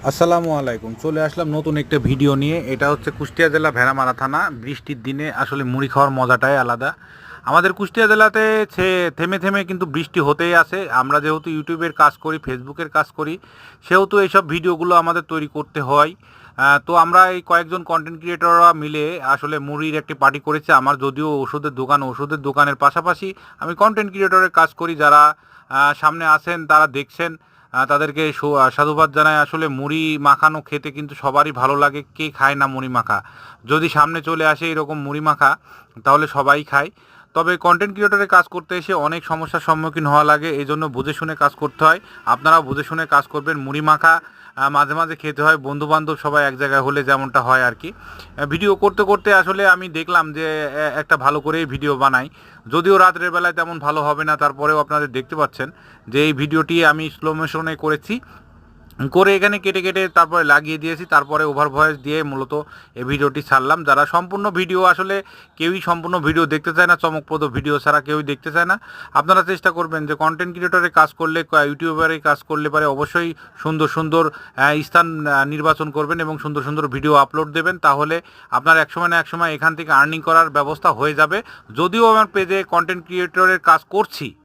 আসসালামু আলাইকুম। চলে আসলাম নতুন একটা ভিডিও নিয়ে। এটা হচ্ছে কুষ্টিয়া জেলা ভেড়ামারা থানা। বৃষ্টির দিনে আসলে মুড়ি খাওয়ার মজাটাই আলাদা। আমাদের কুষ্টিয়া জেলাতে থেমে থেমে কিন্তু বৃষ্টি হতেই আছে। আমরা যেহেতু ইউটিউবের কাজ করি, ফেসবুকের কাজ করি, সেহেতু এইসব ভিডিওগুলো আমাদের তৈরি করতে হয়। তো আমরা এই কয়েকজন কন্টেন্ট ক্রিয়েটররা মিলে আসলে মুড়ির একটি পার্টি করেছি। আমার যদিও ওষুধের দোকানের পাশাপাশি আমি কন্টেন্ট ক্রিয়েটরের কাজ করি। যারা সামনে আছেন তারা দেখছেন, তাদেরকে সাধুবাদ জানাই। আসলে মুড়ি মাখানো খেতে কিন্তু সবারই ভালো লাগে, কে খায় না মুড়ি মাখা? যদি সামনে চলে আসে এরকম মুড়ি মাখা, তাহলে সবাই খায়। তবে কন্টেন্ট ক্রিয়েটরে কাজ করতে এসে অনেক সমস্যার সম্মুখীন হওয়া লাগে, এই জন্য বুঝে শুনে কাজ করতে হয়। আপনারাও বুঝে শুনে কাজ করবেন। মুড়ি মাখা মাঝে মাঝে খেতে হয়, বন্ধু বান্ধব সবাই এক জায়গায় হলে যেমনটা হয় আর কি। ভিডিও করতে করতে আসলে আমি দেখলাম যে একটা ভালো করেই ভিডিও বানাই। যদিও রাতের বেলায় তেমন ভালো হবে না, তারপরেও আপনাদের দেখতে পাচ্ছেন যে এই ভিডিওটি আমি স্লো মোশনে করেছি, করে এখানে কেটে কেটে তারপরে লাগিয়ে দিয়েছি। তারপরে ওভার ভয়েস দিয়ে মূলত এই ভিডিওটি ছাড়লাম। যারা সম্পূর্ণ ভিডিও আসলে কেউই সম্পূর্ণ ভিডিও দেখতে চায় না, চমকপ্রদ ভিডিও ছাড়া কেউই দেখতে চায় না। আপনারা চেষ্টা করবেন যে কন্টেন্ট ক্রিয়েটরে কাজ করলে, ইউটিউবারে কাজ করলে পারে অবশ্যই সুন্দর সুন্দর স্থান নির্বাচন করবেন এবং সুন্দর সুন্দর ভিডিও আপলোড দেবেন। তাহলে আপনার একসময় না একসময় এখান থেকে আর্নিং করার ব্যবস্থা হয়ে যাবে। যদিও আমার পেজে কন্টেন্ট ক্রিয়েটরের কাজ করছি,